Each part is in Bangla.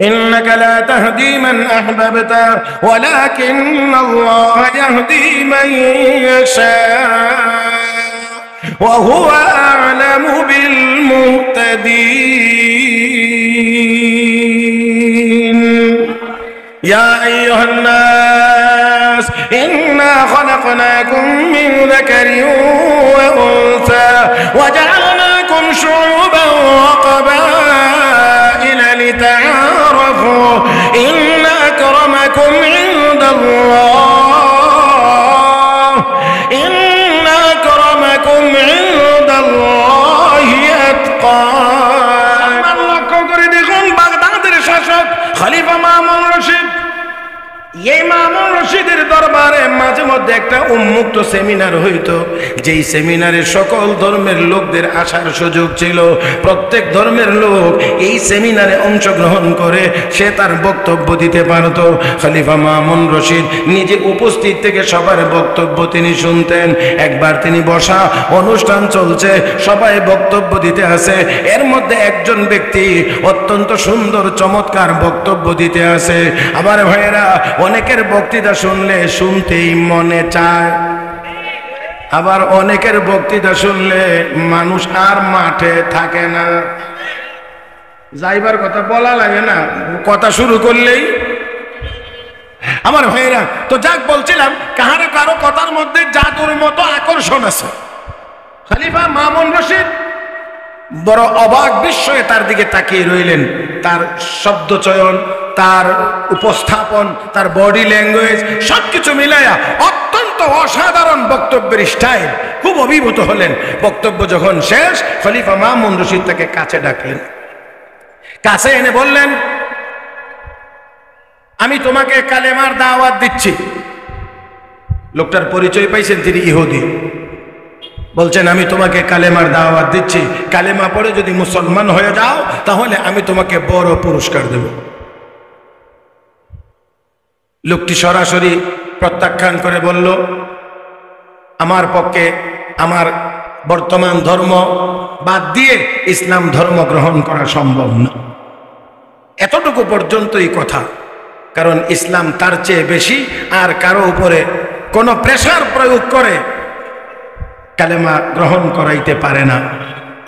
ইন্নাকা লা তাহদি মান আহবাবতা ওয়ালাকিন্নাল্লাহা ইয়াহদি মান ইয়াশা ওয়া হুয়া আ'লামু বিল মুহতাদিন। ইয়া আইয়ুহান নাস ইন্না খলাকনাকুম মিন যাকারিন ওয়া উনসা ওয়া জা'আলনাকুম শু'ুবান ওয়া ক্বাবাইলা লিতা'আরাফু ইন্না আকরামাকুম ইনদাল্লাহ ইনদাল্লাহি আতকাকুম। লক্ষ্য করে দেখুন, বাগদাদের শাসক খলিফা মামুন রশিদ, এই মামুন রশিদের দরবারে মাঝে মধ্যে একটা উন্মুক্ত সেমিনার হইতো, যেই সেমিনারে সকল ধর্মের লোকদের আসার সুযোগ ছিল। প্রত্যেক ধর্মের লোক এই সেমিনারে অংশগ্রহণ করে সে তার বক্তব্য দিতে পারত। খলিফা মামুন রশিদ নিজে উপস্থিত থেকে সবার বক্তব্য তিনি শুনতেন। একবার তিনি বসা, অনুষ্ঠান চলছে, সবাই বক্তব্য দিতে আসে, এর মধ্যে একজন ব্যক্তি অত্যন্ত সুন্দর চমৎকার বক্তব্য দিতে আসে। আমার ভাইয়েরা, অনেকের বক্তৃতা শুনলে শুনতেই মনে চায়, আবার অনেকের বক্তৃতা শুনলে মানুষ আর মাঠে থাকে না, যাইবার কথা বলা লাগে না, কথা শুরু করলেই। আমার ভাইরা, তো যাক বলছিলাম, কারো কারো কথার মধ্যে জাদুর মতো আকর্ষণ আছে। খলিফা মামুন রশিদ বড় অবাক বিস্ময়ে তার দিকে তাকিয়ে রইলেন। তার শব্দ চয়ন, তার উপস্থাপন, তার বডি ল্যাঙ্গুয়েজ সবকিছু মিলায়া অত্যন্ত অসাধারণ বক্তব্যের স্টাইল। খুব অভিভূত হলেন। বক্তব্য যখন শেষ, খলিফা মামুন রশিদ তাকে কাছে ডাকলেন। কাছে এনে বললেন, আমি তোমাকে কালেমার দাওয়াত দিচ্ছি। লোকটার পরিচয় পাইছেন, তিনি ইহুদি। বলছেন, আমি তোমাকে কালেমার দাওয়াত দিচ্ছি, কালেমা পড়ে যদি মুসলমান হয়ে যাও তাহলে আমি তোমাকে বড় পুরস্কার দেব। লোকটি সরাসরি প্রত্যাখ্যান করে বলল, আমার পক্ষে আমার বর্তমান ধর্ম বাদ দিয়ে ইসলাম ধর্ম গ্রহণ করা সম্ভব না। এতটুকু পর্যন্তই কথা, কারণ ইসলাম তার চেয়ে বেশি আর কারো উপরে কোনো প্রেসার প্রয়োগ করে কালেমা গ্রহণ করাইতে পারে না।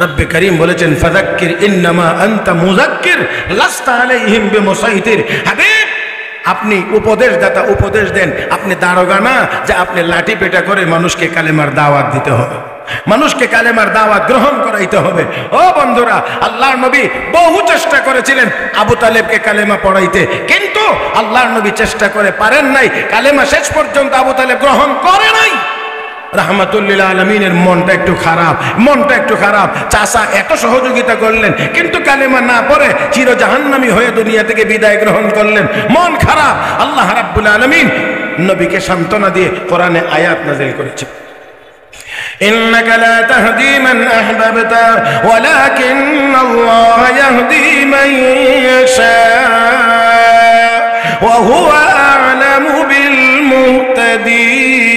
রব্বে করিম বলেছেন, ফাযাক্কির ইন্নামা আনতা মুযাক্কির লাস্তা আলাইহিম বিমুসাইতির। হাবিব, আপনি উপদেশদাতা, উপদেশ দেন, আপনি দারোগা না যে আপনি লাঠি পেটা করে মানুষকে কালেমার দাওয়াত দিতে হবে, মানুষকে কালেমার দাওয়াত গ্রহণ করাইতে হবে। ও বন্ধুরা, আল্লাহর নবী বহু চেষ্টা করেছিলেন আবু তালেবকে কালেমা পড়াইতে, কিন্তু আল্লাহর নবী চেষ্টা করে পারেন নাই। কালেমা শেষ পর্যন্ত আবু তালেব গ্রহণ করে নাই। রাহমাতুল্লিল আলামিনের মনটা একটু খারাপ, মনটা একটু খারাপ। চাচা এত সহযোগিতা করলেন, কিন্তু কালেমা না পড়ে চির জাহান্নামী হয়ে দুনিয়া থেকে বিদায় গ্রহণ করলেন। মন খারাপ। আল্লাহ রাব্বুল আলামিন নবীকে সান্ত্বনা দিয়ে কোরআনে আয়াত নাযিল করেছেন, ইন্নাকা লা তাহদি মান আহবাবতা ওয়ালাকিন্নাল্লাহা ইয়াহদি মান ইয়াশা ওয়া হুয়া আ'লামু বিল মুহতাদিন।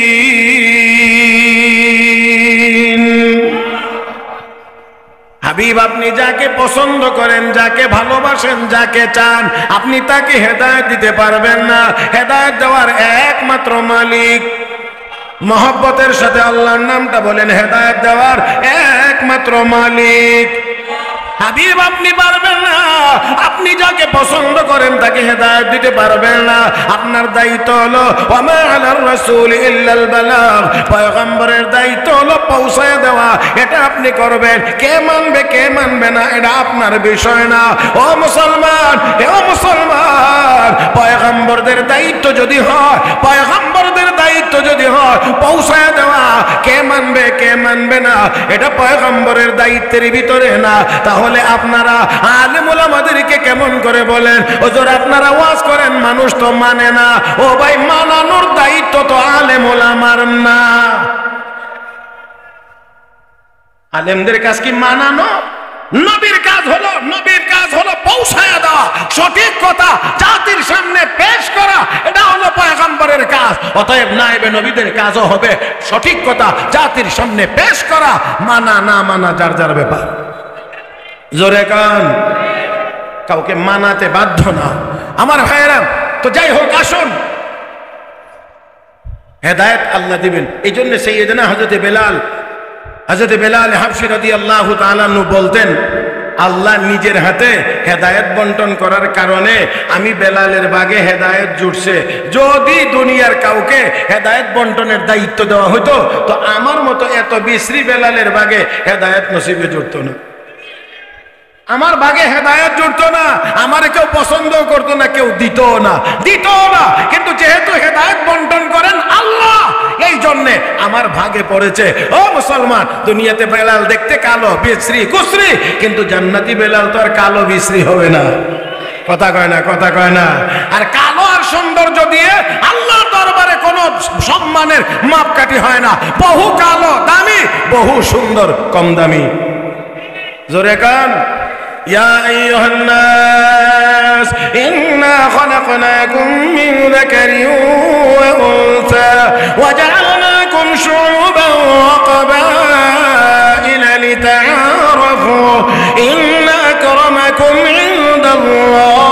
হাবিব, আপনি যাকে পছন্দ করেন, যাকে ভালোবাসেন, যাকে চান, আপনি তাকে হেদায়েত দিতে পারবেন না। হেদায়েত দেওয়ার একমাত্র মালিক, মহব্বতের সাথে আল্লাহর নামটা বলেন, হেদায়েত দেওয়ার একমাত্র মালিক হাবিব, আপনি পারবেন না। আপনি যাকে পছন্দ করেন তাকে হেদায়েত দিতে পারবেন না। আপনার দায়িত্ব হলো ওয়ামা আলার রাসূল ইল্লাল বালাগ, পয়গম্বরের দায়িত্ব হলো পৌঁছায় দেওয়া। এটা আপনি করবেন। কে মানবে কে মানবে না এটা আপনার বিষয় না। ও মুসলমান, ও মুসলমান, পয়গম্বরদের দায়িত্ব যদি হয়, পয়গম্বরদের দায়িত্ব যদি হয় পৌঁছায় দেওয়া, কে মানবে কে মানবে না এটা পয়গম্বরের দায়িত্বের ভিতরে না। তাহলে আপনারা আলেম ওলামাদেরকে কেমন করে বলেন, হুজুর আপনারা ওয়াজ করেন মানুষ তো মানে না। ও ভাই, মানানোর দায়িত্ব তো আলেম ওলামার না। আলেমদের কাজ কি মানানো? নবীর কাজ হলো পৌঁছায়া দেওয়া, সঠিক কথা জাতির সামনে পেশ করা, এটা হলো পয়গম্বরের কাজ। অতএব নায়েবে নবীদের কাজও হবে সঠিক কথা জাতির সামনে পেশ করা। মানা না মানা যার যার ব্যাপার। জোরে কান। কাউকে মানাতে বাধ্য না। আমার ভাইয়েরা, তো যাই হোক, আসুন, হেদায়েত আল্লাহ দিবেন। এই জন্য সাইয়েদনা হযরতে বেলাল হাবশী রাদিয়াল্লাহু তাআলা আনহু বলতেন, আল্লাহ নিজের হাতে হেদায়েত বন্টন করার কারণে আমি বেলালের ভাগে হেদায়েত জুটছে। যদি দুনিয়ার কাউকে হেদায়েত বন্টনের দায়িত্ব দেওয়া হতো তো আমার মতো এত বিশ্রী বেলালের ভাগে হেদায়েত নসিবে জুটতো না, আমার ভাগে হেদায়েত জুটতো না, আমারে কেউ পছন্দ করতো না, কেউ দিত না। কিন্তু যেহেতু হেদায়েত বন্টন করেন আল্লাহ, এই জন্যে আমার ভাগে পড়েছে। ও মুসলমান, দুনিয়াতে বেলাল দেখতে কালো বিশ্রী কুশ্রী, কিন্তু জান্নাতি বেলাল তো আর কালো বিশ্রী হবে না। কথা কয় না। আর কালো আর সৌন্দর্য দিয়ে আল্লাহর দরবারে কোনো সম্মানের মাপকাঠি হয় না। বহু কালো দামি, বহু সুন্দর কম দামি। জোরে কান। يا أيها الناس إنا خلقناكم من ذكر وأنثى وجعلناكم شعوبا وقبائل لتعارفوا إن أكرمكم عند الله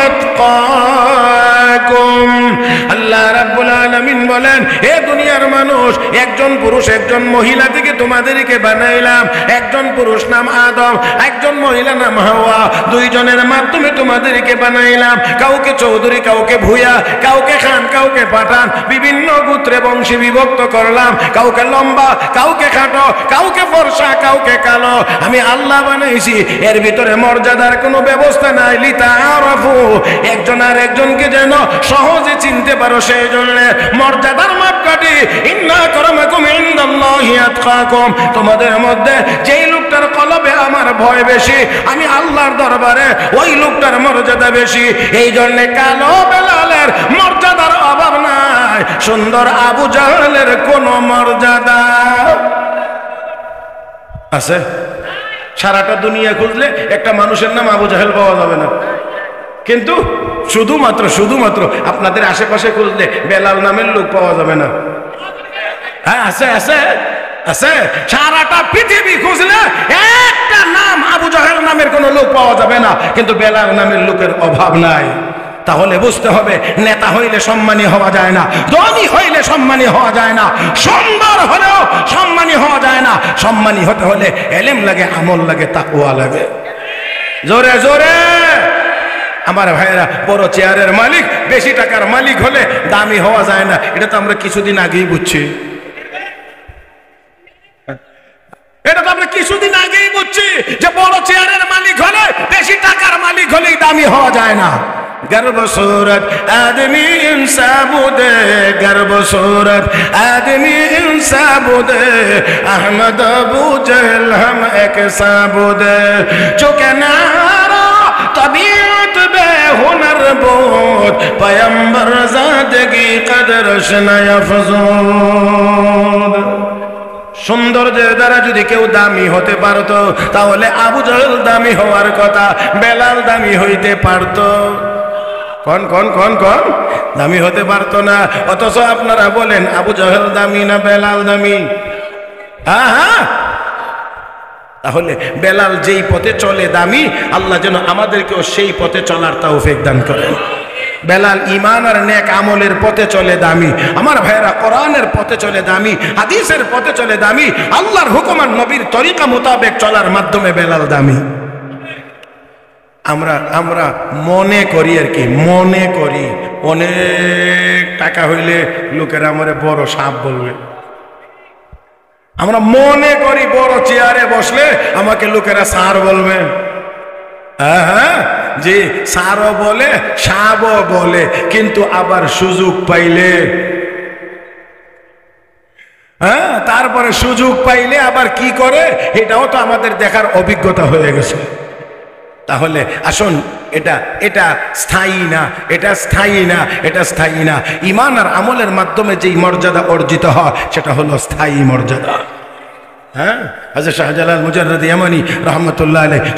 أتقاكم। আল্লাহ রাব্বুল আলামিন বলেন, হে দুনিয়ার মানুষ, একজন পুরুষ একজন মহিলা থেকে তোমাদেরকে বানাইলাম। একজন পুরুষ নাম আদম, একজন মহিলা নাম হাওয়া। দুইজনের মাধ্যমে তোমাদেরকে বানাইলাম। কাউকে চৌধুরী, কাউকে ভূয়া, কাউকে খান, কাউকে পাঠান, বিভিন্ন গোত্রে বংশে বিভক্ত করলাম। কাউকে লম্বা, কাউকে খাটো, কাউকে ফর্সা, কাউকে কালো। আমি আল্লাহ বানাইছি, এর ভিতরে মর্যাদার কোনো ব্যবস্থা নাই। লিতাআরাফু, একজন আর একজনকে যেন সহজে চিনতে পারো, সেই জন্য মর্যাদার মাপকাঠি। ইন্না আকরামাকুম ইনদাল্লাহি আতকাকুম, তোমাদের মধ্যে যেই লোকটার কলবে আমার ভয় বেশি, আমি আল্লাহর দরবারে ওই লোকটার মর্যাদা বেশি। এই জন্য কালো বেলালের মর্যাদার অভাব নাই, সুন্দর আবু জাহলের কোনো মর্যাদা আছে? সারাটা দুনিয়া খুঁজলে একটা মানুষের নাম আবু জাহেল পাওয়া যাবে না, কিন্তু শুধুমাত্র আপনাদের আশেপাশে খুঁজলে বেলাল নামের লোক পাওয়া যাবে না। হ্যাঁ, আছে। সারাটা পৃথিবী খুঁজলে একটা নাম আবু জাহেল নামের কোন লোক পাওয়া যাবে না, কিন্তু বেলাল নামের লোকের অভাব নাই। তাহলে বুঝতে হবে, নেতা হইলে সম্মানী হওয়া যায় না, ধনী হইলে সম্মানী হওয়া যায় না, সুন্দর হলেও সম্মানী হওয়া যায় না। সম্মানী হতে হলে এলেম লাগে, আমল লাগে, তাকওয়া লাগে। জোরে জোরে আমার ভাইরা, বড় চেয়ারের মালিক, বেশি টাকার মালিক হলে দামি হওয়া যায় না। এটা তো আমরা কিছুদিন আগেই বুঝছি, যে বড় চেয়ারের মালিক হলে, বেশি টাকার মালিক হলেই দামি হওয়া যায় না। गर्भ सूरत आदमी इंसान बुदे, गर्भ सूरत आदमी इंसान बुदे, अहमद अबू जहल हम एक साबुदे, चुके नारा तबीयत बे हुनर बोध, पैगंबर ज़ादगी कदर शनायफ़ज़ूद। সৌন্দর্যের দ্বারা যদি কেউ দামি হতে পারতো, তাহলে আবু জাহেল দামি হওয়ার কথা, বেলাল দামি হইতে পারতো? কোন দামি হতে পারতো না। অথচ আপনারা বলেন আবু জাহেল দামি না বেলাল দামি? হ্যাঁ। তাহলে বেলাল যেই পথে চলে দামি, আল্লাহ যেন আমাদেরকেও সেই পথে চলার তৌফিক দান করেন। বেলাল ঈমান আর নেক আমলের পথে চলে দামি। আমার ভাইরা, কোরআনের পথে চলে দামি, হাদিসের পথে চলে দামি, আল্লাহর হুকুম আর নবীর তরিকা মোতাবেক চলার মাধ্যমে বেলাল দামি। আমরা মনে করি আর কি, মনে করি অনেক টাকা হইলে লোকেরা আমারে বড় সাপ বলবে। আমরা মনে করি বড় চেয়ারে বসলে আমাকে লোকেরা স্যার বলবে। হ্যাঁ, যে স্যারও বলে, সাবও বলে, কিন্তু আবার সুযোগ পাইলে, হ্যাঁ, তারপরে সুযোগ পাইলে আবার কি করে, এটাও তো আমাদের দেখার অভিজ্ঞতা হয়ে গেছে। তাহলে আসুন, এটা স্থায়ী না, এটা স্থায়ী না। ঈমান আর আমলের মাধ্যমে যেই মর্যাদা অর্জিত হয় সেটা হলো স্থায়ী মর্যাদা। হ্যাঁ, হযরত শাহজালাল মুজাররদি ইয়ামানি রাহমাতুল্লাহ আলাইহি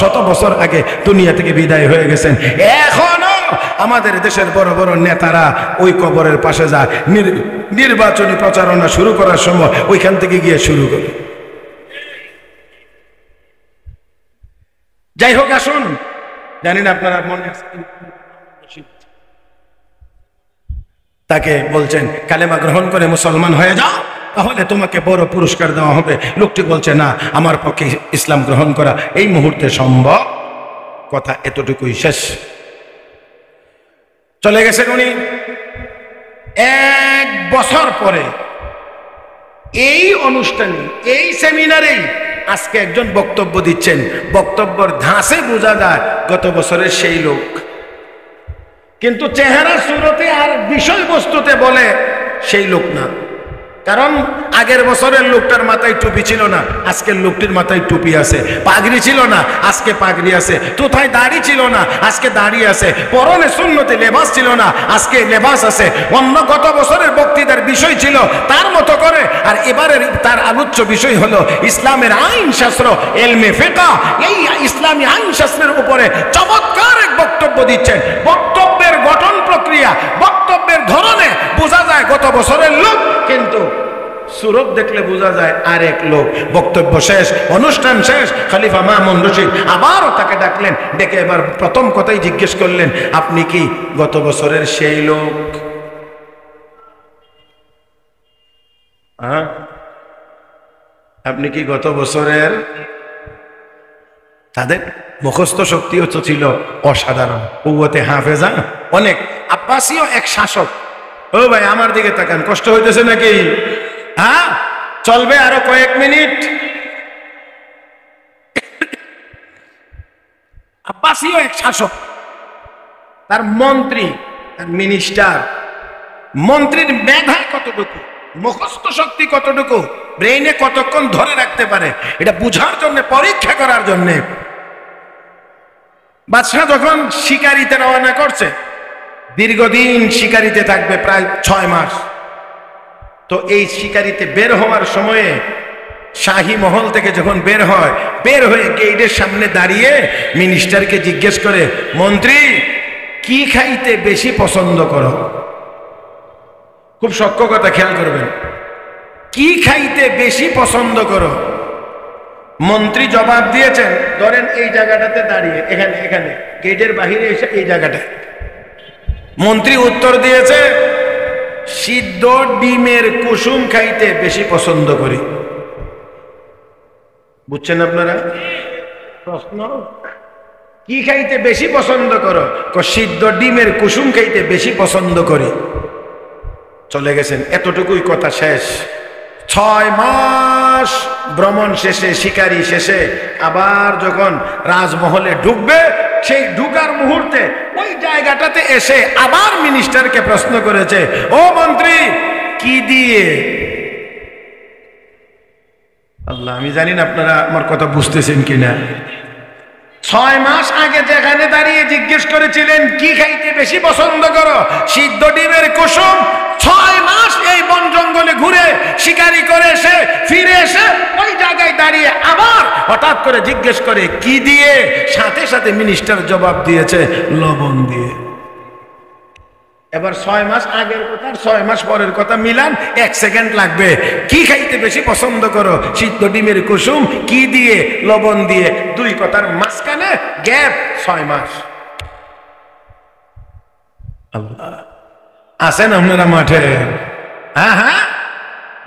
শত বছর আগে দুনিয়া থেকে বিদায় হয়ে গেছেন। এখনো আমাদের দেশের বড় বড় নেতারা ওই কবরের পাশে যায়, নির্বাচনী প্রচারণা শুরু করার সময় ওইখান থেকে গিয়ে শুরু করে। যাই হোক, আসুন, জানি না আপনারা মনে আছে, তাকে বলছেন কালেমা গ্রহণ করে মুসলমান হয়ে যাও, তাহলে তোমাকে বড় পুরস্কার দেওয়া হবে। লোকটি বলছে না, আমার পক্ষে ইসলাম গ্রহণ করা এই মুহূর্তে সম্ভব। কথা এতটুকুই, শেষ। চলে গেছেন উনি। 1 বছর পরে এই অনুষ্ঠানে, এই সেমিনারেই আজকে একজন বক্তব্য দিচ্ছেন। বক্তব্যের ধাঁচে বোঝা যায় গত বছরের সেই লোক, কিন্তু চেহারা সুরতে আর বিষয়বস্তুতে বলে সেই লোক না। কারণ আগের বছরের লোকটার মাথায় টুপি ছিল না, আজকের লোকটির মাথায় টুপি আছে। পাগড়ি ছিল না, আজকে পাগড়ি আছে। তোথায় দাড়ি ছিল না, আজকে দাড়ি আছে। পরনে সুন্নতি লেবাস ছিল না, আজকে লেবাস আছে। অন্য গত বছরের বক্তৃতার বিষয় ছিল তার মতো করে, আর এবারের তার আলোচ্য বিষয় হলো ইসলামের আইন শাস্ত্র, এলমে ফিকহ। এই ইসলামী আইন শাস্ত্রের উপরে চমৎকার এক বক্তব্য দিচ্ছেন। বক্তব্যের গঠন প্রক্রিয়া, বক্তব্যের ধরনে বোঝা যায় গত বছরের লোক, কিন্তু সুরত দেখলে বোঝা যায় আরেক লোক। বক্তব্য শেষ, অনুষ্ঠান শেষ, খলিফা মামুন রশিদ আবারও তাকে ডাকলেন, ডেকে এবার প্রথম কথাই জিজ্ঞেস করলেন, আপনি কি গত বছরের সেই লোক? আপনি কি গত বছরের? তাদের মুখস্থ শক্তিও তো ছিল অসাধারণ, কুওয়াতে হাফেজা অনেক। আব্বাসীয় এক শাসক। ও ভাই, আমার দিকে তাকান, কষ্ট হইতেছে নাকি? হ্যাঁ, চলবে আরো কয়েক মিনিট। আব্বাসীয় এক শাসক, তার মন্ত্রী, তার মিনিস্টার, মন্ত্রীর মেধা কতটুকু, মুখস্থ শক্তি কতটুকু, ব্রেইনে কতক্ষণ ধরে রাখতে পারে, এটা বুঝার জন্য, পরীক্ষা করার জন্য বাদশাহ যখন শিকারিতে রওনা করছে, দীর্ঘদিন শিকারিতে থাকবে, প্রায় 6 মাস। তো এই শিকারিতে বের হওয়ার সময়ে শাহী মহল থেকে যখন বের হয়, বের হয়ে গেটের সামনে দাঁড়িয়ে মিনিস্টারকে জিজ্ঞেস করে, মন্ত্রী কি খাইতে বেশি পছন্দ করো? খুব সূক্ষ্ম কথা, খেয়াল করবেন। কি খাইতে বেশি পছন্দ করো? মন্ত্রী জবাব দিয়েছেন, ধরেন এই জায়গাটাতে দাঁড়িয়ে, এখানে এখানে গেটের বাহিরে এসে এই জায়গাটায়। মন্ত্রী উত্তর দিয়েছে, সিদ্ধ ডিমের কুসুম খাইতে বেশি পছন্দ করি। বুঝছেন আপনারা প্রশ্ন? কি খাইতে বেশি পছন্দ করো? সিদ্ধ ডিমের কুসুম খাইতে বেশি পছন্দ করি। চলে গেছেন, এতটুকুই কথা, শেষ। 6 মাস ভ্রমণ শেষে, শিকারি শেষে আবার যখন রাজমহলে ঢুকবে, সেই ঢুকার মুহূর্তে ওই জায়গাটাতে এসে আবার মিনিস্টারকে প্রশ্ন করেছে, ও মন্ত্রী কি দিয়ে? আল্লাহ, আমি জানি না আপনারা আমার কথা বুঝতেছেন কিনা। 6 মাস আগে যেখানে দাঁড়িয়ে জিজ্ঞেস করেছিলেন কি খাইতে বেশি পছন্দ করো, সিদ্ধ ডিমের কুসুম, 6 মাস এই বন জঙ্গলে ঘুরে শিকারি করে এসে ফিরে এসে ওই জায়গায় দাঁড়িয়ে আবার হঠাৎ করে জিজ্ঞেস করে কি দিয়ে? সাথে সাথে মিনিস্টার জবাব দিয়েছে, লবণ দিয়ে। এবার 6 মাস আগের কথা 6 মাস পরের কথা মিলান, 1 সেকেন্ড লাগবে। কি খাইতে বেশি পছন্দ করো? সিদ্ধ ডিমের কুসুম, কি দিয়ে? লবণ দিয়ে। 2 কথার মাঝখানে গ্যাপ 6 মাস। আল্লাহ, আছেন আপনারা মাঠে? হ্যাঁ হ্যাঁ,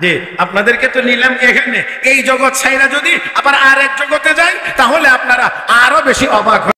যে আপনাদেরকে তো নিলাম এখানে। এই জগৎ ছাইরা যদি আবার আরেক জগতে যাই, তাহলে আপনারা আরো বেশি অবাক।